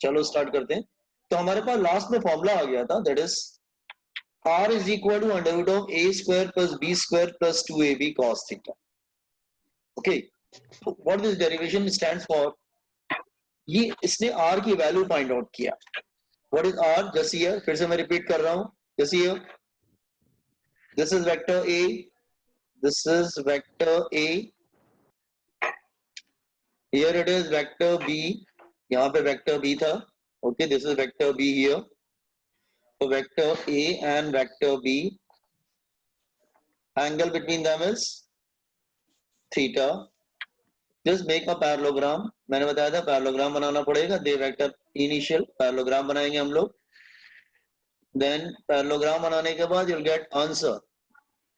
चलो स्टार्ट करते हैं। तो हमारे पास लास्ट में फॉर्मूला आ गया था, that is r is equal to under root of a square plus b square plus 2ab cos theta. Okay, so what this derivation stands for? ये इसने r की वैल्यू फाइंड आउट किया। What is r? Just here, फिर से मैं repeat कर रहा हूं। Just here, this is vector a, this is vector a, here it is vector b, यहाँ पे vector b था। Okay, this is vector b here. So vector a and vector b, angle between them is theta. Just make a parallelogram. मैंने बताया था parallelogram बनाना पड़ेगा। दे vector initial parallelogram बनाएंगे हम लोग। देन पैरेललोग्राम बनाने के बाद you'll get answer.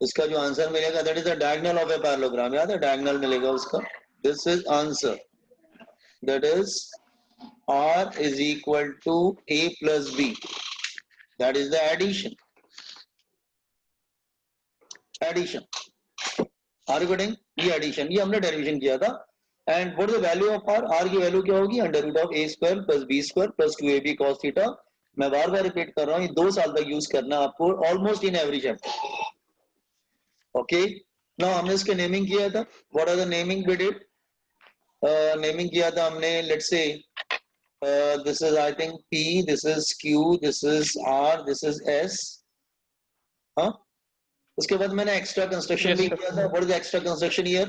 इसका जो आंसर मिलेगा that is the diagonal of a parallelogram. याद है diagonal मिलेगा उसका। This is answer. That is r is equal to a plus b. That is the addition. Addition. Are you getting? ये addition, ये हमने derivation किया था। And what is the value of r? r की value क्या होगी? Under root of a square plus b square plus 2ab cos theta. मैं बार बार repeat कर रहा हूँ, ये 2 साल तक यूज करना आपको, almost in every chapter. Okay, now हमने इसके नेमिंग किया था। What are the naming we did? Naming किया था हमने, let's say this is I think p, this is q, this is r, this is s। हाँ, उसके बाद मैंने एक्स्ट्रा कंस्ट्रक्शन भी किया था। What is extra construction here?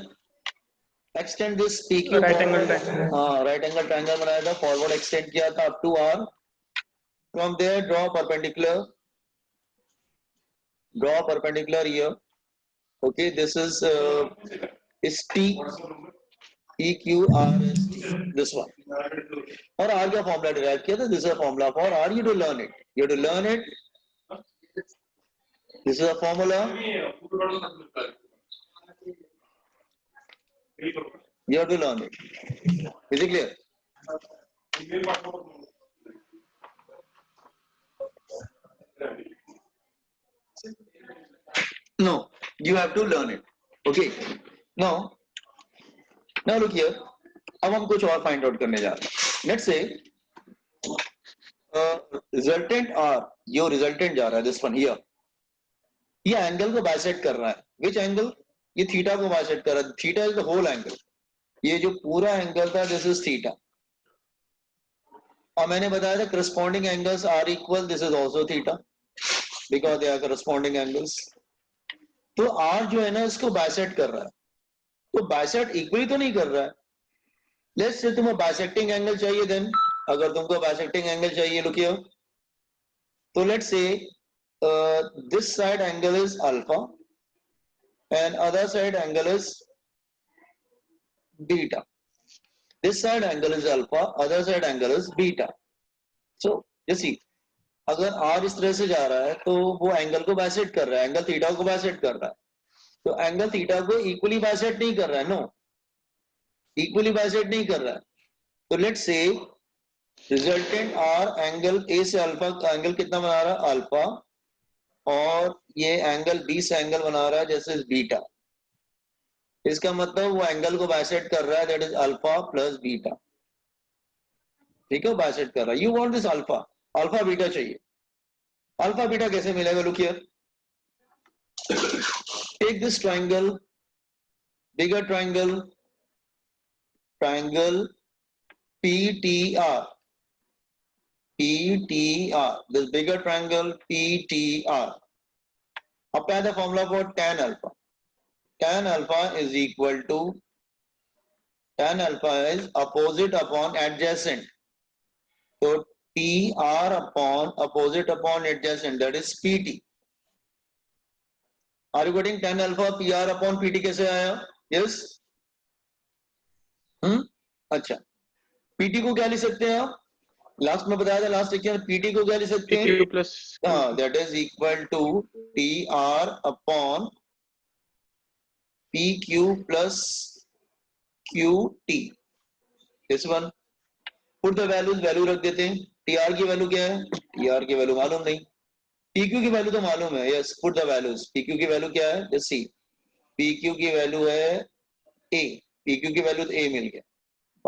Extend this PQ, right angle triangle. हाँ, राइट एंगल ट्रायंगल बनाया था, फॉरवर्ड एक्सटेंड किया था up to R। From there draw perpendicular here. Okay, this is T, PQ, RS, this one. और R का formula derive किया था। This is a formula for R, you to learn it. You have to learn it. This is a formula. You have to learn it. Is it clear? No, you have to learn it. Okay. Now look here. अब हम कुछ और find out करने जा रहे हैं। Let's say resultant R, yo resultant जा रहा है, दिस वन हियर, ये एंगल को बाइसेक्ट कर रहा है। Which angle? ये थीटा को बाइसेक्ट कर रहा है। Theta is the whole angle. ये जो पूरा एंगल था, दिस इज थीटा। और मैंने बताया था corresponding angles are equal, this is also theta, because they are corresponding angles. तो आर जो है ना, इसको बाइसेक्ट कर रहा है। तो बाइसेक्ट इक्वली तो नहीं कर रहा है। लेट्स से तुम्हें बाइसेक्टिंग एंगल चाहिए, देन अगर तुमको बाइसेक्टिंग एंगल चाहिए, लुक हियर, तो let's say this side angle is alpha and other side angle is beta. This side angle is alpha, other side angle is beta. So you see, अगर R इस तरह से जा रहा है तो वो एंगल को बाइसेक्ट कर रहा है, एंगल थीटा को बाइसेक्ट कर रहा है। तो एंगल थीटा को इक्वली बाइसेक्ट नहीं कर रहा है, नो, इक्वली बाइसेक्ट नहीं कर रहा है। तो let's say resultant R angle A से अल्फा का एंगल कितना बना रहा है? अल्फा। और ये एंगल B से एंगल बना रहा है जैसे बीटा। इसका मतलब वो एंगल को बाइसेक्ट कर रहा है, that is alpha plus beta. ठीक है, बाइसेक्ट कर रहा है। You want this alpha, alpha beta चाहिए। अल्फा बीटा कैसे मिलेगा? Look here, take this triangle, bigger triangle, triangle PTR, this bigger triangle PTR. Apply the formula for tan alpha. Tan alpha is equal to, tan alpha is opposite upon adjacent. So PR upon opposite upon adjacent, that is PT. Are you getting? tan alpha PR upon PT कैसे आया? Yes? अच्छा, PT को क्या लिख सकते हैं आप? Last में बताया था, लास्ट लेक्चर में PT को क्या लिख सकते हैं? PQ plus that is equal to TR upon PQ plus QT. This one. Put the values, value रख देते हैं। TR की वैल्यू क्या है? TR की वैल्यू मालूम नहीं, PQ की वैल्यू तो मालूम है। Yes, put the values. PQ की वैल्यू क्या है? जस्ट सी, PQ की वैल्यू है A, PQ की वैल्यू तो A मिल गया।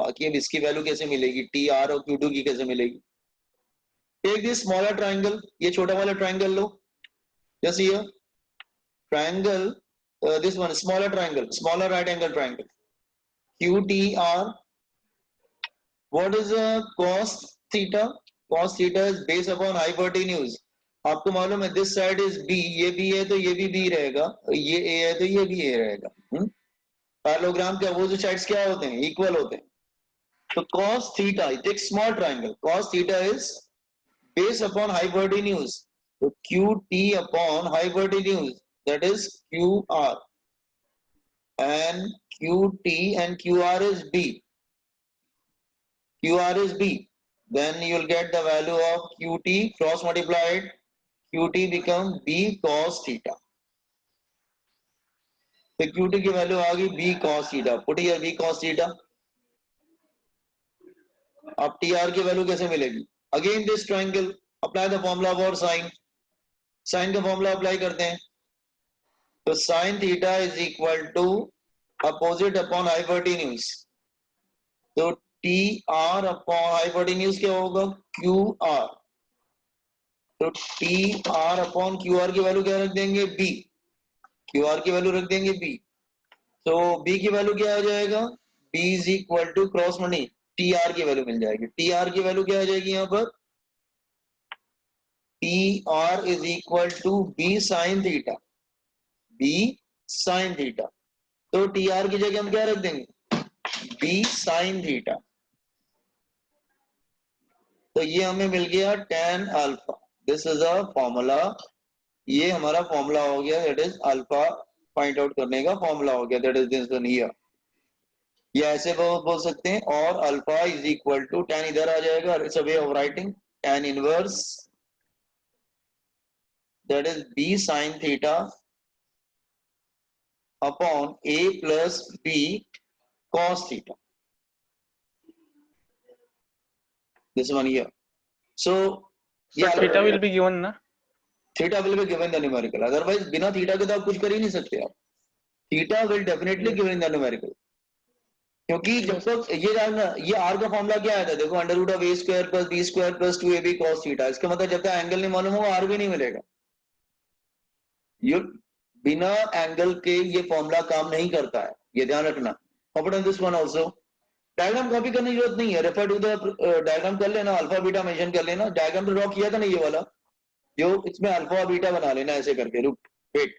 बाकी अब इसकी वैल्यू कैसे मिलेगी, टी आर और क्यू टू की कैसे मिलेगी। टेक दिस स्मॉलर ट्राइंगल, ये छोटा वाला triangle low, just here triangle, this one smaller triangle, smaller right angle triangle, QTR. What is cos theta? Cos theta is based upon hypotenuse. आपको मालूम है this side is B, ये B है तो ये भी B रहेगा, ये A है तो ये भी A रहेगा। पैरेललोग्राम के अपोजिट साइड्स क्या होते हैं, इक्वल होते हैं। तो cos theta, take small triangle, cos theta is based upon hypotenuse, तो QT upon hypotenuse, that is QR, and QT and QR is B. QR is B. Then you will get the value of QT cross multiplied. QT become B cos theta. तो QT की value आ गई B cos theta. Put here B cos theta. अब TR की value कैसे मिलेगी? Again this triangle. Apply the formula for sine. Sine का formula apply करते हैं. तो sin theta is equal to opposite upon hypotenuse. तो TR upon hypotenuse क्या होगा? QR. तो TR अपॉन QR की वैल्यू क्या रख देंगे, B। QR की वैल्यू रख देंगे B। तो B की वैल्यू क्या आ जाएगा, B is equal to cross money TR की वैल्यू मिल जाएगी। TR की वैल्यू क्या आ जाएगी यहाँ पर, TR is equal to B sine theta, B sine theta. तो TR की जगह हम क्या रख देंगे, B साइन थीटा। तो ये हमें मिल गया tan alpha. This is a formula, ये हमारा फॉर्मूला हो गया, that is alpha find out करने का फॉर्मूला हो गया, that is this one here. ये ऐसे बोल सकते हैं, और alpha is equal to tan इधर आ जाएगा, it's a way of writing tan inverse, that is b sin theta upon a plus b cos theta, this one here. So So theta will be given ना? Theta will be given in the numerical, otherwise बिना theta के तो आप कुछ कर ही नहीं सकते आप। Theta will definitely given in the numerical, क्योंकि जब तक ये जानना, ये आर का फॉर्मूला क्या आया था, देखो under root of A square plus B square plus 2ab cos theta. इसका मतलब जब तक एंगल नहीं मालूम होगा आर भी नहीं मिलेगा। ये बिना एंगल के ये फॉर्मूला काम नहीं करता है, ये ध्यान रखना। Competent this one also. Diagram copy करने की जरूरत नहीं है, रेफर टू द डायग्राम कर लेना, अल्फा बीटा मेंशन कर लेना। डायग्राम तो ड्रॉ किया था ना ये वाला, जो इसमें अल्फा बीटा बना लेना ऐसे करके, रुक वेट,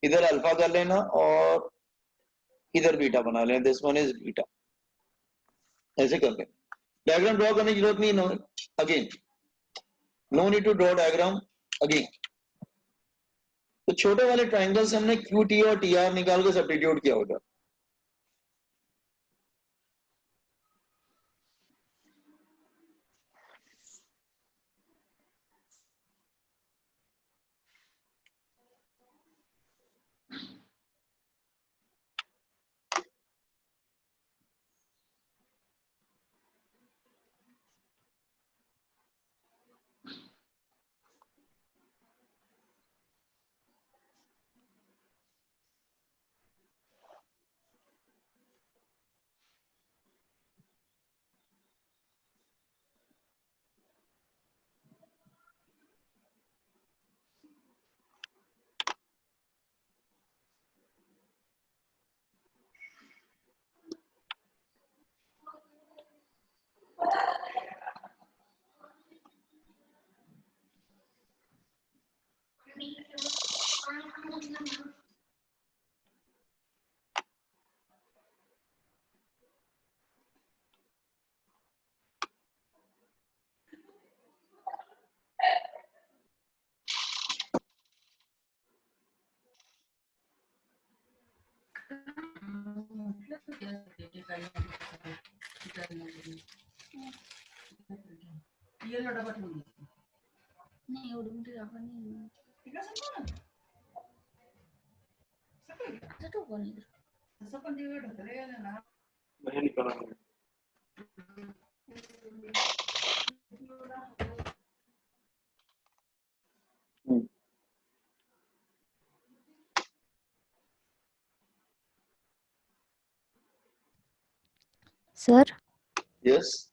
इधर अल्फा कर लेना और इधर बीटा बना लेना, दिस वन इज बीटा, ऐसे कर लेना। डायग्राम ड्रॉ करने की जरूरत नहीं, no again, no need to draw diagram again. तो छोटे वाले ट्राइंगल से हमने क्यू टी और टी आर निकाल के सब्स्टिट्यूट किया होगा। नहीं उड़ूंगी apa nih? Satu pun itu. मैं नहीं कर रहा। Sir, यस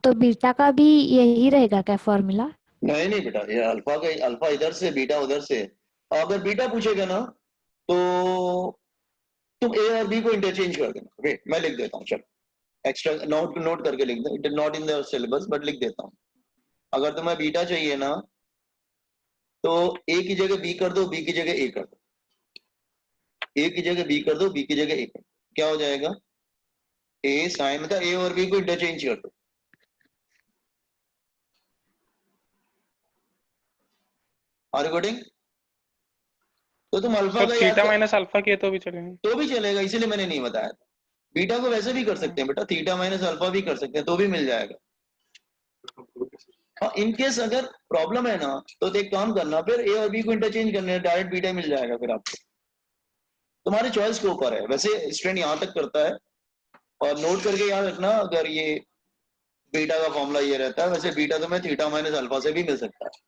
तो बीटा का भी यही रहेगा क्या फॉर्मूला? नहीं नहीं बेटा, ये अल्फा का, अल्फा इधर से बीटा उधर से। अगर बीटा पूछेगा ना तो तुम ए और बी को इंटरचेंज कर देना। वेट मैं लिख देता हूँ, चलो एक्स्ट्रा नोट नोट करके लिख दो, it is not in the syllabus but लिख देता हूँ। अगर तुम्हें बीटा चाहिए ना तो ए की जगह बी कर दो, बी की जगह ए कर दो, ए की जगह बी कर दो, बी की जगह ए कर दो। क्या हो जाएगा? ए साइन का ए और बी को इंटरचेंज कर दो। Are recording? तो तुम अल्फा सर का याद थीटा कर, माइनस अल्फा किए तो भी चलेंगे? तो भी चलेगा, इसीलिए मैंने नहीं बताया। बीटा को वैसे भी कर सकते हैं बेटा, थीटा माइनस अल्फा भी कर सकते हैं, तो भी मिल जाएगा। हाँ, इन केस अगर प्रॉब्लम है ना तो एक काम करना, फिर ए और बी को इंटरचेंज करने, डायरेक्ट बीटा मिल जाएगा फिर आपको। तुम्हारी चॉइस के ऊपर है, वैसे स्टूडेंट यहाँ तक करता है। और नोट करके याद रखना, अगर ये बीटा का फॉर्मूला ये रहता है, वैसे बीटा तुम्हें थीटा माइनस अल्फा से भी मिल सकता है।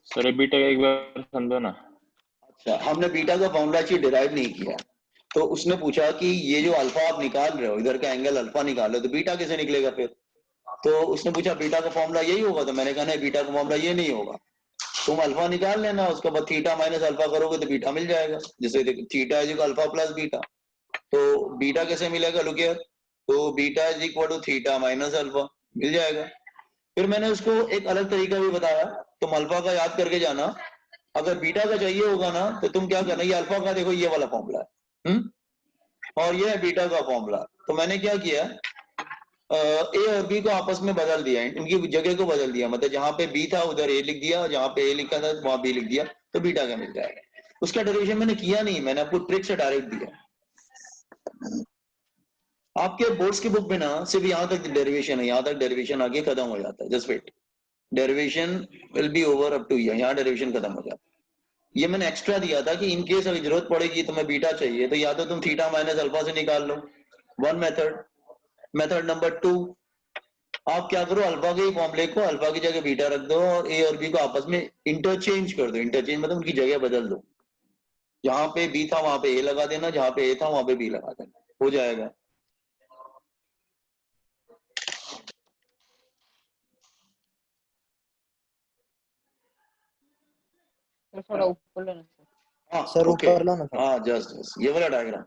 सर बीटा एक बार समझो ना। अच्छा, हमने बीटा का फॉर्मूला actually डिराइव नहीं किया, तो उसने पूछा कि ये जो अल्फा आप निकाल रहे हो, इधर का एंगल अल्फा निकाल रहे हो, तो बीटा कैसे निकलेगा फिर? तो उसने पूछा बीटा का फॉर्मूला यही होगा, तो मैंने कहा नहीं, बीटा का फॉर्मूला ये नहीं होगा। तुम अल्फा निकाल लेना, उसके बाद थीटा माइनस अल्फा करोगे तो बीटा मिल जाएगा। जैसे theta is equal alpha plus beta, तो बीटा कैसे मिलेगा? लुक हियर, तो beta is equal to theta minus alpha, मिल जाएगा। फिर मैंने उसको एक अलग तरीका भी बताया, तुम अल्फा का याद करके जाना। अगर बीटा का चाहिए होगा ना तो तुम क्या करना, ये अल्फा का देखो ये वाला फॉर्मूला है, और ये है बीटा का फॉर्मूला। तो मैंने क्या किया, ए और बी को आपस में बदल दिया, इनकी जगह को बदल दिया, मतलब जहां पे बी था उधर ए लिख दिया, जहां पे ए लिखा था वहां बी लिख दिया, तो बीटा का मिल जाएगा। उसका डेरिवेशन मैंने किया नहीं, मैंने आपको ट्रिक से डायरेक्ट दिया। आपके बोर्ड्स की बुक में ना सिर्फ यहाँ तक डेरिवेशन है, यहाँ तक डेरिवेशन आगे खत्म हो जाता है। Just wait, derivation will be over up to यहाँ डेरिवेशन खत्म हो जाता है। ये मैंने एक्स्ट्रा दिया था कि इन केस अगर जरूरत पड़ेगी तुम्हें बीटा चाहिए, तो या तो तुम थीटा माइनस अल्फा से निकाल लो, वन मेथड। मेथड नंबर 2, आप क्या करो, अल्फा के फॉर्मूले को अल्फा की जगह बीटा रख दो और ए और बी को आपस में इंटरचेंज कर दो। इंटरचेंज मतलब उनकी जगह बदल दो, जहां पे बी था वहां पे ए लगा देना, जहां पे ए था वहां पे बी लगा देना, हो जाएगा। थोड़ा ऊपर लेना सर। हाँ सर ओके, ऊपर लो ना सर। हाँ जस्ट ये वाला डायग्राम।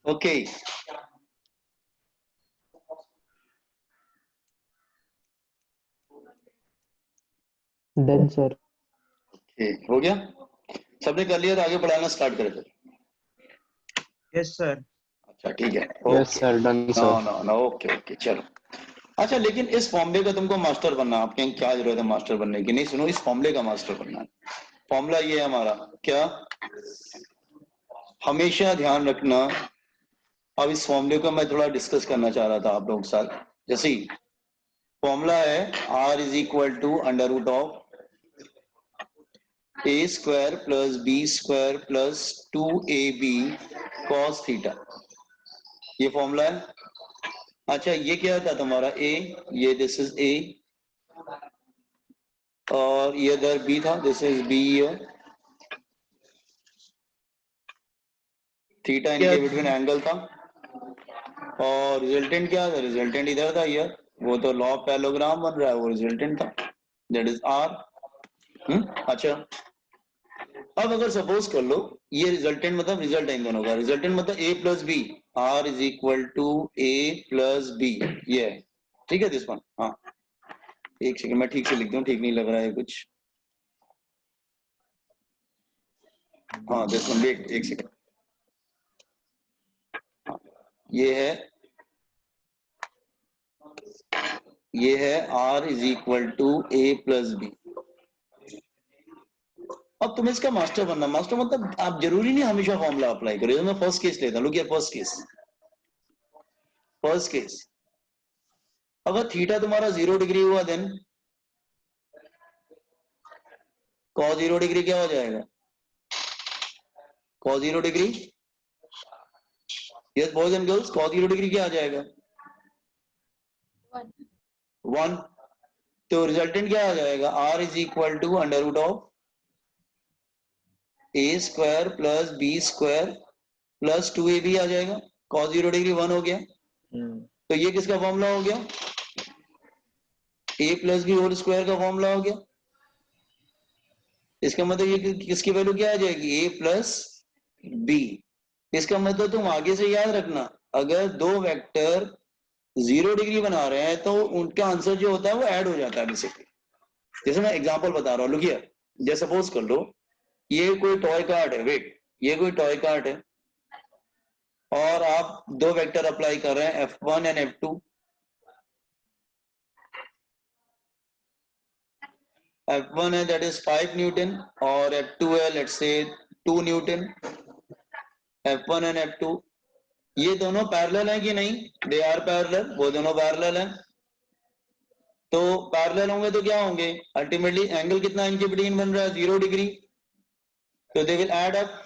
Okay done sir. हो गया, सबने कर लिया तो आगे पढ़ाना स्टार्ट करें। Yes sir. अच्छा ठीक है, yes okay, sir, done no sir. No no, okay okay चलो। अच्छा लेकिन इस फॉर्मूले का तुमको मास्टर बनना, आपके क्या जरूरत है मास्टर बनने की? नहीं सुनो, इस फॉर्मूले का मास्टर बनना है। फॉर्मूला ये है हमारा क्या, हमेशा ध्यान रखना, अब इस फॉर्मूले को मैं थोड़ा डिस्कस करना चाह रहा था आप लोगों के साथ। जैसे फॉर्मूला है r is equal to under root of a square plus b square plus 2ab cos theta, ये फॉर्मूला है। अच्छा ये क्या था तुम्हारा a, ये दिस इज a, और ये इधर b था, दिस इज b, थीटा इनके बिटवीन एंगल था, और रिजल्टेंट क्या था, रिजल्टेंट इधर था यार, वो तो लॉ ऑफ पैरेललोग्राम बन रहा है, वो रिजल्टेंट था, दैट इज r। अच्छा अब अगर सपोज कर लो ये रिजल्टेंट मतलब रिजल्ट इन दोनों का, रिजल्टेंट मतलब a plus B, r is equal to a plus B, ये है, ठीक है दिस वन। हाँ एक सेकंड मैं ठीक से लिख दूं, ठीक नहीं लग रहा है कुछ। हाँ दिस वन, वेट एक सेकंड, ये है r is equal to a plus B. अब तुम्हें इसका मास्टर बनना, मास्टर मतलब आप जरूरी नहीं हमेशा फॉर्मूला अप्लाई करो। मैं फर्स्ट केस लेता हूं, लुक हियर, फर्स्ट केस अगर थीटा तुम्हारा 0 डिग्री हुआ देन cos 0 डिग्री क्या हो जाएगा, cos 0 degree, yes boys and girls, cos 0 degree क्या आ जाएगा, 1। तो रिजल्टेंट क्या आ जाएगा, r is equal to under root of a square plus b square plus 2ab आ जाएगा, cos 0 डिग्री 1 हो गया। तो ये किसका फॉर्मूला हो गया, a plus B whole square का फॉर्मूला हो गया। इसका मतलब ये किसकी वैल्यू क्या आ जाएगी, a प्लस बी। इसका मतलब तुम आगे से याद रखना, अगर दो वेक्टर 0 डिग्री बना रहे हैं तो उनका आंसर जो होता है वो ऐड हो जाता है बेसिकली। जैसे मैं एग्जांपल बता रहा हूँ, लुक हियर, जैसे सपोज कर लो ये कोई टॉय कार्ट है, वेट, ये कोई टॉय कार्ट है और आप दो वेक्टर अप्लाई कर रहे हैं F1 एंड F2। F1 है दैट इज 5 न्यूटन और F2 है let's say 2 Newton. F1 and F2 ये दोनों पैरेलल हैं कि नहीं, दे आर पैरेलल, वो दोनों पैरेलल हैं। तो पैरेलल होंगे तो क्या होंगे, अल्टीमेटली एंगल कितना इनके बिटवीन बन रहा है, 0 डिग्री, तो दे विल ऐड अप।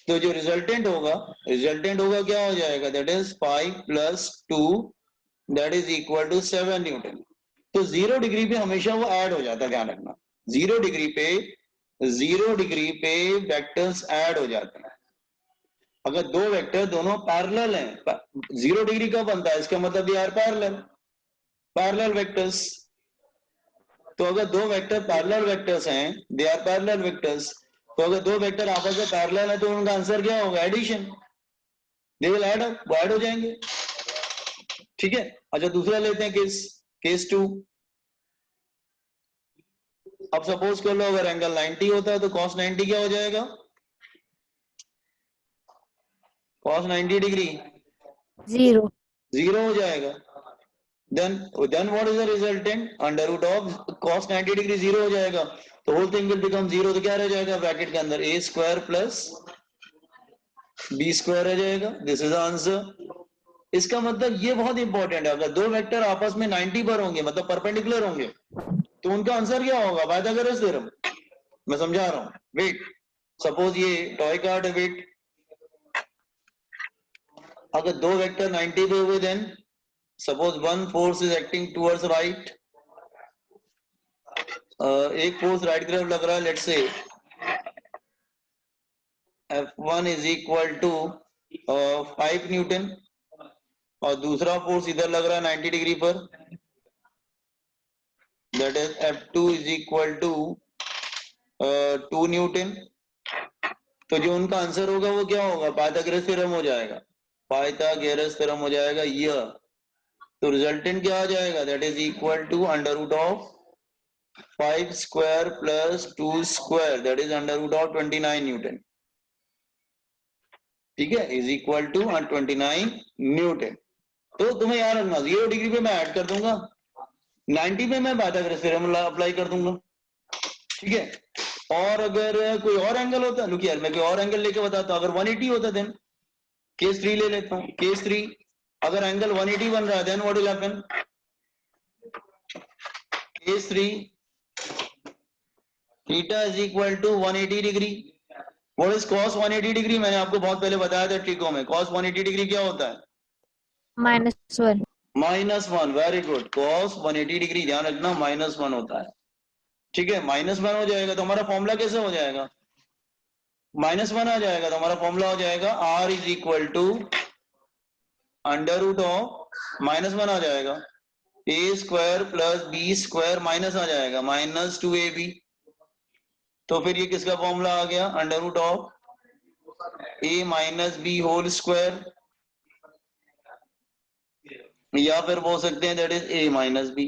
तो जो रिजल्टेंट होगा क्या हो जाएगा, that is 5 plus 2 that is equal to 7 newton. तो 0 डिग्री पे हमेशा वो ऐड हो जाता है, ध्यान रखना, 0 डिग्री पे वेक्टर्स ऐड हो जाते हैं। अगर दो वेक्टर दोनों पैरेलल हैं, 0 डिग्री कब बनता है, इसका मतलब दे आर पैरेलल वेक्टर्स। तो अगर दो वेक्टर पैरेलल वेक्टर्स हैं, दे आर पैरेलल वेक्टर्स, तो अगर दो वेक्टर आपस में पैरेलल है तो उनका आंसर क्या होगा, addition, they will add up, वो ऐड हो जाएंगे, ठीक है। अच्छा दूसरा लेते हैं केस 2। अब सपोज कर लो अगर एंगल 90 होता है तो cos 90 क्या हो जाएगा, cos 90 डिग्री 0 हो जाएगा। then what is the resultant, under root of cos 90 degree 0 हो जाएगा, तो होल थिंग विल बिकम 0। तो क्या रह जाएगा ब्रैकेट के अंदर, a square plus b square रह जाएगा, दिस इज आंसर। इसका मतलब ये बहुत इंपॉर्टेंट है, अगर दो वेक्टर आपस में 90 पर होंगे मतलब परपेंडिकुलर होंगे तो उनका आंसर क्या होगा, पाइथागोरस थ्योरम। मैं समझा रहा हूं, वेट, सपोज ये टॉय कार्ड है, वेट, अगर दो वेक्टर 90 पे हुए then suppose one force is acting towards right, एक फोर्स राइट की तरफ लग रहा है, let's say F1 is equal to 5 newton और दूसरा फोर्स इधर लग रहा है 90 डिग्री पर, that is F2 is equal to 2 newton. तो जो उनका आंसर होगा वो क्या होगा, पाइथागोरस थ्योरम हो जाएगा, पाइथागोरस थ्योरम हो जाएगा यह। तो रिजल्टेंट क्या आ जाएगा, that is equal to under root of 5 square plus 2 square that is under root of 29 newton, ठीक है, इज इक्वल टू 29 न्यूटन। तो तुम्हें याद रखना 0 डिग्री पे मैं ऐड कर दूंगा, 90 पे मैं पाइथागोरस थ्योरम अप्लाई कर दूंगा, ठीक है। और अगर कोई और एंगल होता, लुक यार मैं कोई और एंगल लेके बताता हूं, अगर 180 होता देन केस 3 ले लेता हूं। केस 3 अगर एंगल 180 बन रहा है then what will happen? Case 3 theta is equal to 180 degree. What is cos 180 degree? मैंने आपको बहुत पहले बताया था ट्रिको में। cos 180 डिग्री क्या होता है? -1। -1। Very good. cos 180 डिग्री ध्यान रखना -1 होता है। ठीक है, -1 हो जाएगा तो हमारा फॉर्मूला कैसे हो जाएगा? -1 आ जाएगा तो हमारा फॉर्मूला हो जाएगा r is equal to under root of -1 आ जाएगा a square plus b square minus आ जाएगा -2ab। तो फिर ये किसका फॉर्मूला आ गया? Under root of a minus B whole square, या फिर बोल सकते हैं that is a minus B.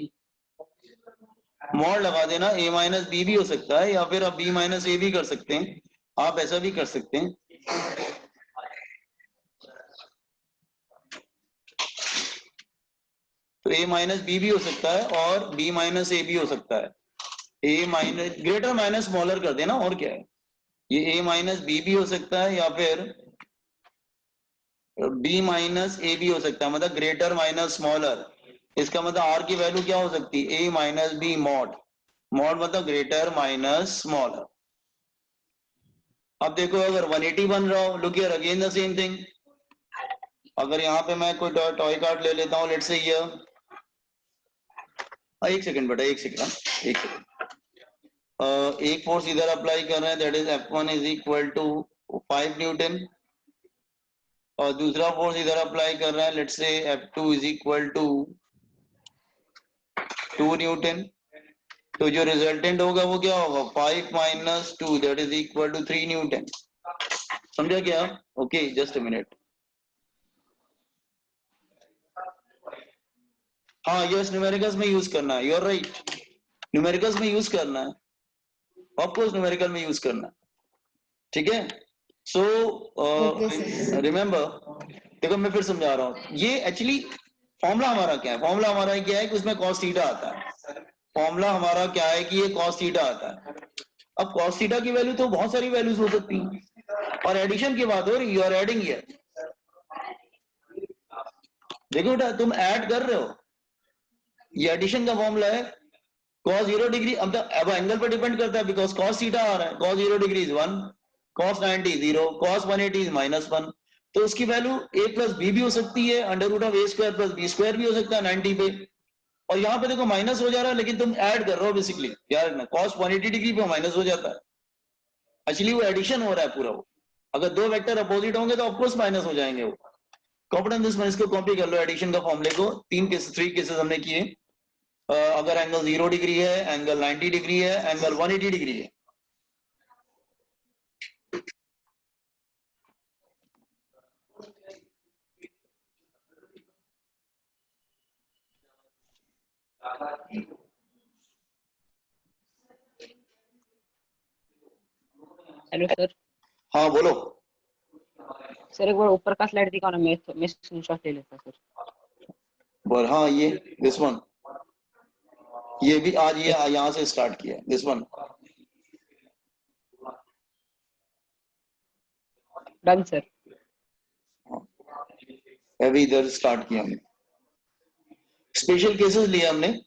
Mod लगा देना, a माइनस बी भी हो सकता है या फिर आप b माइनस a भी कर सकते हैं, आप ऐसा भी कर सकते हैं। तो a माइनस बी भी हो सकता है और b माइनस a भी हो सकता है। a minus greater minus smaller कर देना, और क्या है, ये a माइनस बी भी हो सकता है या फिर b माइनस a भी हो सकता है, मतलब ग्रेटर माइनस स्मॉलर। इसका मतलब r की वैल्यू क्या हो सकती है? a minus B mod. Mod मतलब ग्रेटर माइनस स्मॉलर। अब देखो अगर 180 बन रहा हो, look here again the same thing. अगर यहाँ पे मैं कोई टॉय कार्ड ले लेता हूँ, लेट्स से ये, एक सेकंड बेटा, एक सेकंड, एक सेकंड। एक फोर्स इधर अप्लाई कर रहे हैं that is F1 is equal to 5 newton, और दूसरा फोर्स इधर अप्लाई कर रहे हैं let's say F2 is equal to 2 newton. तो जो रिजल्टेंट होगा वो क्या होगा? 5 minus 2 that is equal to 3 newton. समझा क्या? Okay, just a minute. हाँ यस, न्यूमेरिकल्स में यूज करना है, यू आर राइट, न्यूमेरिकल्स में यूज करना है, ऑफ कोर्स न्यूमेरिकल में यूज करना है। ठीक है, सो रिमेंबर, देखो मैं फिर समझा रहा हूँ, ये एक्चुअली फॉर्मूला हमारा क्या है? फॉर्मूला हमारा क्या है कि उसमें cos थीटा आता है। फॉर्मूला हमारा क्या है कि ये cos थीटा आता है। अब cos थीटा की वैल्यू तो बहुत सारी वैल्यूज हो सकती हैं, और एडिशन की बात हो रही, यू आर एडिंग हियर। देखो बेटा तुम ऐड कर रहे हो, ये एडिशन का फॉर्मूला है। cos 0 डिग्री, अब एंगल पर डिपेंड करता है, बिकॉज cos थीटा आ रहा है। cos 0 degree is 1, cos 90 0, cos 180 is -1। तो उसकी वैल्यू a प्लस बी भी हो सकती है, under root of a square plus B square भी हो सकता है 90 पे। और यहाँ पे देखो माइनस हो जा रहा है, लेकिन तुम ऐड कर रहे हो बेसिकली, याद रखना cos 180 डिग्री पे माइनस हो जाता है। एक्चुअली वो एडिशन हो रहा है पूरा। वो अगर दो वेक्टर अपोजिट होंगे तो ऑफकोर्स माइनस हो जाएंगे वो। कॉपी दिस, इसको कॉपी कर लो एडिशन का फॉर्मूले को। 3 केसेस हमने किए। अगर एंगल 0 डिग्री है, एंगल 90 डिग्री है, एंगल 180 डिग्री है। Hello sir. हाँ बोलो। सर एक बार ऊपर का स्लाइड दिखाओ ना, मैं स्क्रीनशॉट ले लेता सर। बोल, हाँ ये दिस वन, ये भी आज ये एक यहाँ से स्टार्ट किया दिस वन। Done sir. अभी इधर स्टार्ट किया हमने, स्पेशल केसेस लिए हमने।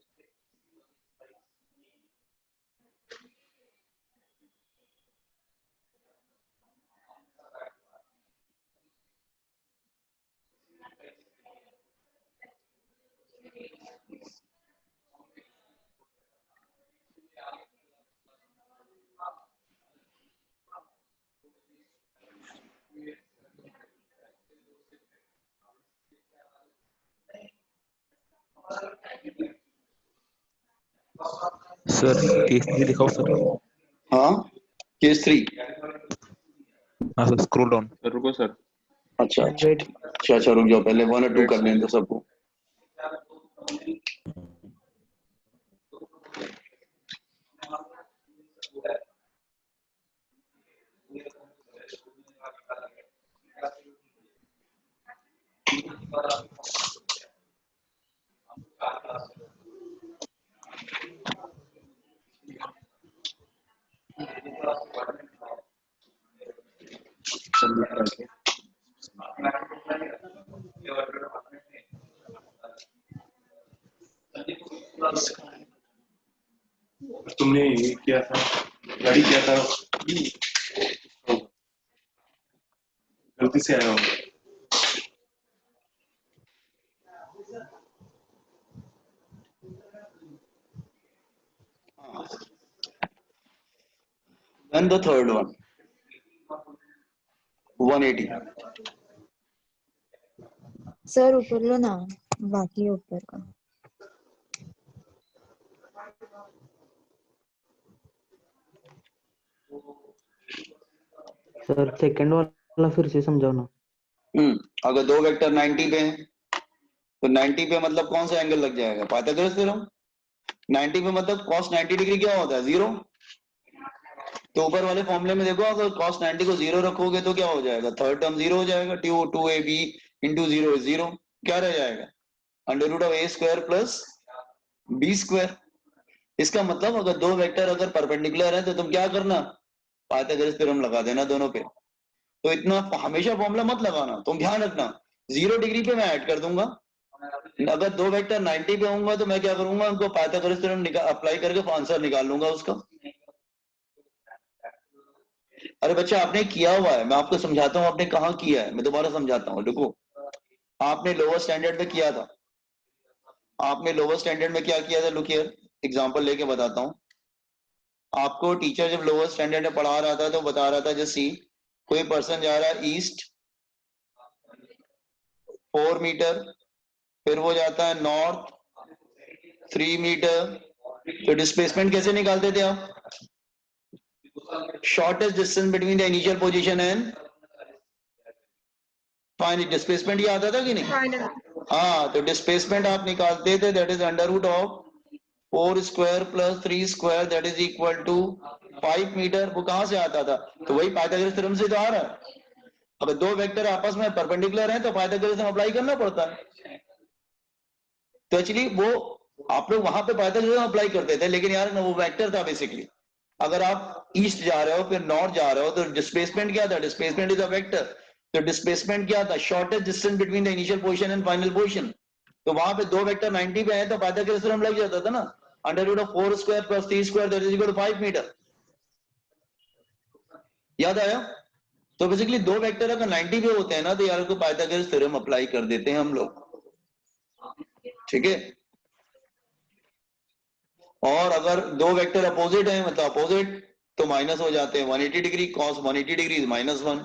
सर केस 3 दिखाओ सर। हाँ केस 3, हाँ सर, स्क्रॉल डाउन। रुको सर। अच्छा अच्छा रुक जाओ, पहले 1 और 2 कर लें तो सबको। तुमने ये किया था, गाड़ी किया था, गलती से आया होगा। Then the third one, 180. Sir ऊपर लो ना, बाकी ऊपर का। सर सेकंड वाला फिर से समझाओ ना। अगर दो वेक्टर 90 पे हैं तो 90 पे मतलब कौन सा एंगल लग जाएगा? Pythagoras theorem. 90 पे मतलब cos 90 डिग्री क्या होता है? 0। तो ऊपर वाले फॉर्मूले में देखो, अगर cos 90 को 0 रखोगे तो क्या हो जाएगा? थर्ड टर्म 0 हो जाएगा। 2ab into 0 is 0। क्या रह जाएगा? Under root of a square plus b square. इसका मतलब अगर दो वेक्टर अगर परपेंडिकुलर है तो तुम क्या करना? पाइथागोरस थ्योरम लगा देना दोनों पे। तो इतना हमेशा फॉर्मूला मत लगाना, तुम ध्यान रखना 0 डिग्री पे मैं ऐड कर दूंगा। अगर दो वेक्टर 90 पे होंगे तो मैं क्या करूंगा? उनको पाइथागोरस थ्योरम अप्लाई करके आंसर निकाल लूंगा उसका। अरे बच्चा आपने किया हुआ है, मैं आपको समझाता हूँ आपने कहाँ किया है। मैं दोबारा समझाता हूँ, देखो आपने लोअर स्टैंडर्ड में किया था। आपने लोअर स्टैंडर्ड में क्या किया था? लुक हियर, एग्जांपल लेके बताता हूँ आपको। टीचर जब लोअर स्टैंडर्ड में पढ़ा रहा था तो बता रहा था जैसे कोई पर्सन जा रहा है ईस्ट 4 मीटर, फिर वो जाता है नॉर्थ 3 मीटर। तो डिस्प्लेसमेंट कैसे निकालते थे आप? Shortest distance between the initial position and final displacement ये आता था कि नहीं? हाँ, तो डिस्प्लेसमेंट आप निकालते थे, that is under root of 4 square plus 3 square that is equal to 5 metre. वो कहां से आता था? तो वही पाइथागोरस थ्योरम से तो आ रहा है। अगर दो वेक्टर आपस में परपेंडिकुलर हैं तो पाइथागोरस थ्योरम अप्लाई करना पड़ता है। तो एक्चुअली वो आप लोग वहां पे पाइथागोरस थ्योरम अप्लाई करते थे, लेकिन यार वो वेक्टर था बेसिकली। अगर आप ईस्ट जा रहे हो फिर नॉर्थ जा रहे हो तो डिस्प्लेसमेंट क्या था? Displacement is a vector. तो डिस्प्लेसमेंट क्या था? Shortest distance between the initial position and final position. तो वहां पे दो वेक्टर 90 पे है तो पाइथागोरस थ्योरम लग जाता था ना, under root of 4 square plus 3 square that is equal to 5 metre. याद आया? तो बेसिकली दो वेक्टर अगर 90 पे होते हैं ना तो यार को पाइथागोरस थ्योरम अप्लाई कर देते हैं हम लोग, ठीक है। और अगर दो वेक्टर अपोजिट है मतलब अपोजिट तो माइनस हो जाते हैं। 180 degree cos 180 degree is -1।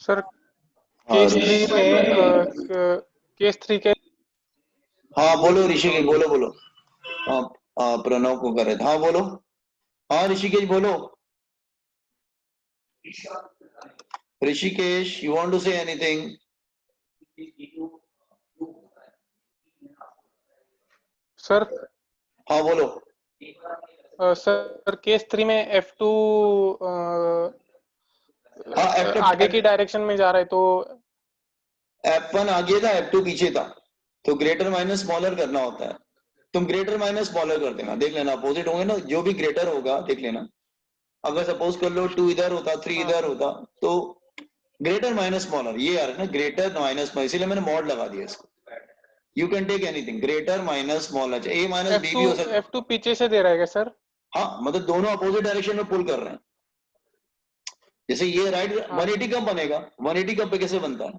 Sir case 3 में केस 3 के हाँ बोलो ऋषिकेश, बोलो बोलो। हाँ प्रणव को करे, हाँ बोलो। हाँ ऋषिकेश बोलो। Rishikesh, you want to say anything? Sir हाँ बोलो। सर केस 3 में F2 हाँ F2 आगे की डायरेक्शन में जा रहा है तो F1 आगे था F2 पीछे था, तो ग्रेटर माइनस स्मॉलर करना होता है। तुम ग्रेटर माइनस स्मॉलर कर देना, देख लेना अपोजिट होंगे ना, जो भी ग्रेटर होगा देख लेना। अगर सपोज कर लो 2 इधर होता 3 इधर होता तो ग्रेटर माइनस स्मॉलर ये आ रहा है ना, ग्रेटर माइनस स्मॉलर, इसीलिए मैंने मॉड लगा दिया इसको। You can take anything, greater minus smaller, a minus b भी हो सकता है। F2 पीछे से दे रहा है क्या सर? हाँ मतलब दोनों अपोजिट डायरेक्शन में पुल कर रहे हैं। जैसे ये राइट 180 कब बनेगा? 180 कब पे कैसे बनता है?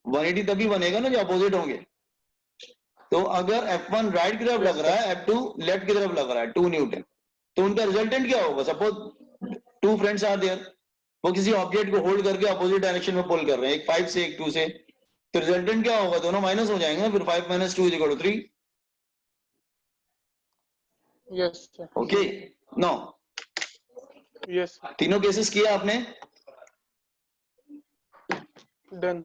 180 तभी बनेगा ना जो अपोजिट होंगे। तो अगर F1 राइट की तरफ लग रहा है, F2 लेफ्ट की तरफ लग रहा है 2 न्यूटन, तो उनका रिजल्टेंट क्या होगा? सपोज 2 फ्रेंड्स आर देयर, वो किसी ऑब्जेक्ट को होल्ड करके अपोजिट डायरेक्शन में पुल कर रहे हैं, एक 5 से एक 2 से, तो रिजल्टेंट क्या होगा? दोनों माइनस हो जाएंगे ना, फिर 5 - 2 = 3। Yes sir. Okay no, yes तीनों केसेस किया आपने? डन।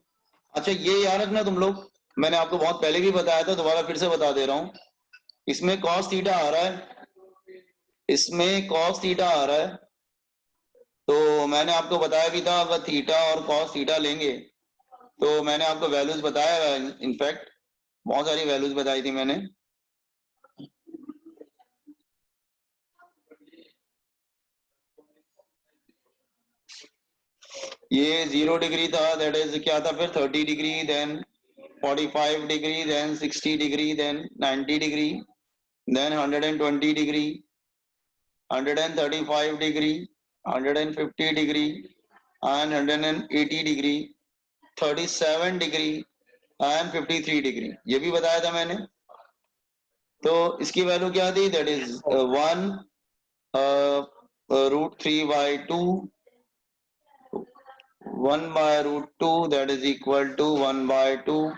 अच्छा ये याद रखना तुम लोग, मैंने आपको बहुत पहले भी बताया था, दोबारा फिर से बता दे रहा हूं। इसमें cos थीटा आ रहा है, इसमें cos थीटा आ रहा है, तो मैंने आपको बताया भी था अगर थीटा और cos थीटा लेंगे तो मैंने आपको वैल्यूज बताया इनफैक्ट बहुत सारी वैल्यूज बताई थी मैंने। ये 0 डिग्री था, दैट इज क्या था फिर 30 degree, then 45 degree, then 60 degree, then 90 degree, then 120 degree, 135 degree, 150 degree and 180 degree, 37 degree and 53 degree, ये भी बताया था मैंने। तो इसकी वैल्यू क्या थी, that is 1√3/2, 1/√2, that is equal to 1/2,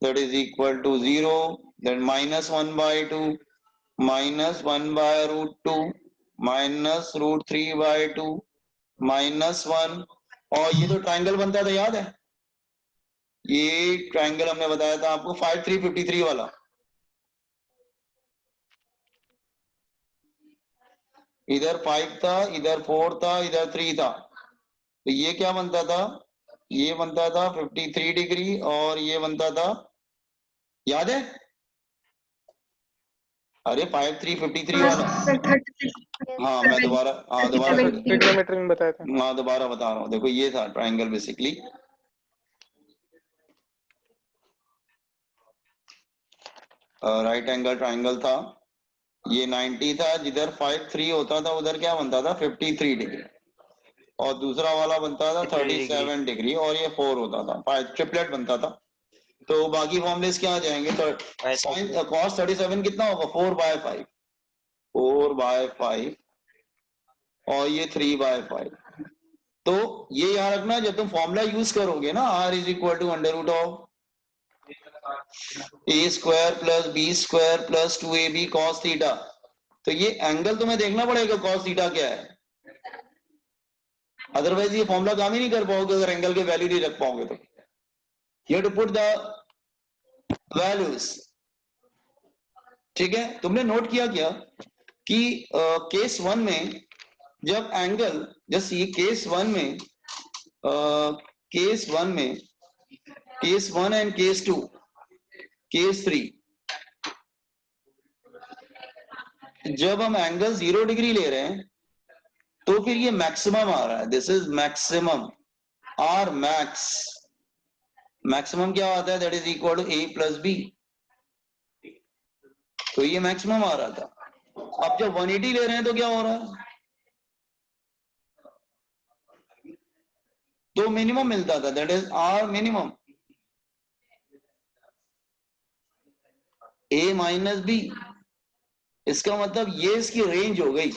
that is equal to 0, then minus 1/2, minus 1/√2, minus √3/2, minus 1, और ये तो ट्राइंगल बनता था, याद है? ये ट्राइंगल हमने बताया था आपको 5 3 53 वाला। इधर 5 था, इधर 4 था, इधर 3 था, तो ये क्या बनता था, ये बनता था 53 डिग्री और ये बनता था, याद है? अरे 5 3 53 वाला। हाँ मैं दोबारा ट्रिग्नोमेट्री में बताया था। हाँ दोबारा बता रहा हूँ, देखो ये था triangle basically. Right angle triangle था, ये 90 था, जिधर 5 3 होता था उधर क्या बनता था 53 डिग्री, और दूसरा वाला बनता था 37 डिग्री, और ये 4 होता था, 5 ट्रिपलेट बनता था। तो बाकी फॉर्मुलेस क्या आ जाएंगे, तो साइन cos 37 कितना होगा 4/5, 4/5, और ये 3/5। तो ये याद रखना, जब तुम फॉर्मूला यूज करोगे ना, r is equal to under root of a² + b² + 2ab cos theta, तो ये एंगल तुम्हें देखना पड़ेगा cos थीटा क्या है, अदरवाइज ये फॉर्मूला काम ही नहीं कर पाओगे अगर एंगल के वैल्यू नहीं रख पाओगे तो। You have to put the values, ठीक है? तुमने नोट किया क्या कि केस 1 में जब एंगल, जैसे ये केस 1 में, केस 1 में, केस 1 एंड केस 2, केस 3, जब हम एंगल 0 डिग्री ले रहे हैं तो फिर ये मैक्सिमम आ रहा है, this is maximum, r max, maximum क्या आता है, that is equal to a + b, तो ये मैक्सिमम आ रहा था। अब जब 180 ले रहे हैं तो क्या हो रहा है, तो मिनिमम मिलता था, that is r minimum, a - b, इसका मतलब ये इसकी रेंज हो गई,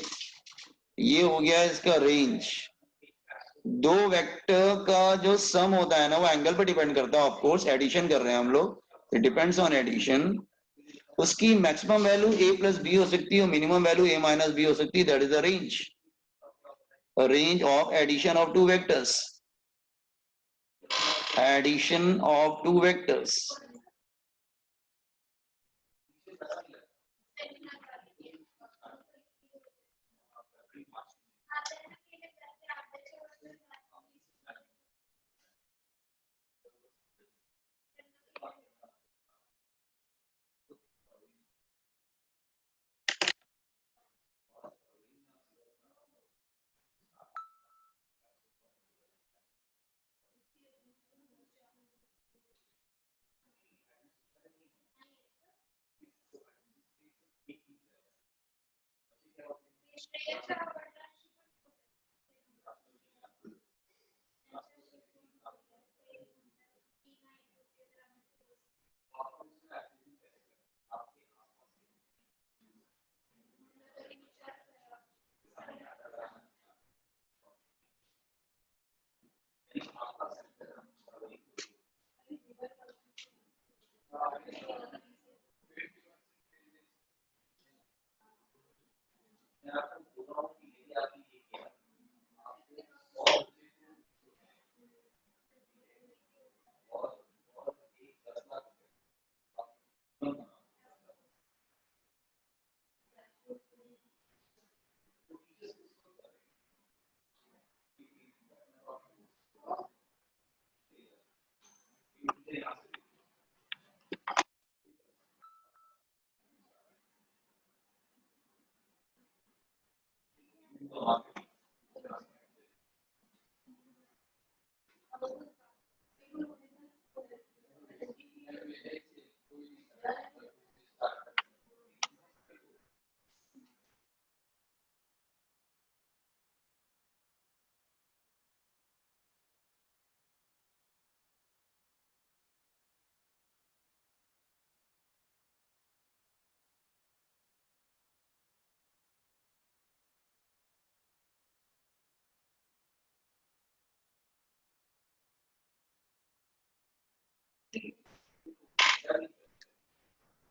ये हो गया इसका रेंज। दो वेक्टर का जो सम होता है ना, वो एंगल पर डिपेंड करता है, ऑफ कोर्स एडिशन कर रहे हैं हम लोग, इट डिपेंड्स ऑन एडिशन। उसकी मैक्सिमम वैल्यू a + b हो सकती है और मिनिमम वैल्यू a - b हो सकती है, that is the range, range of addition of two vectors, addition of two vectors.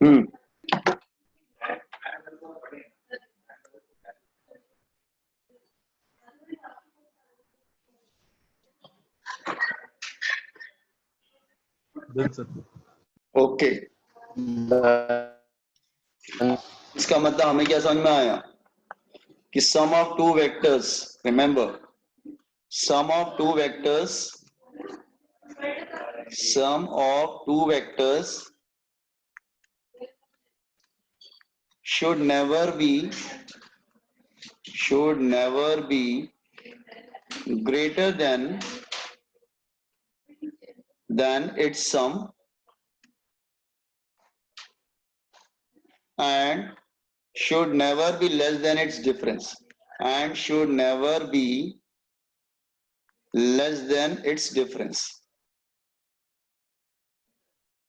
Hmm. Done, sir. Okay, इसका मतलब हमें क्या समझ में आया कि sum of two vectors, remember sum of two vectors, sum of two vectors should never be greater than its sum, and should never be less than its difference, and should never be less than its difference.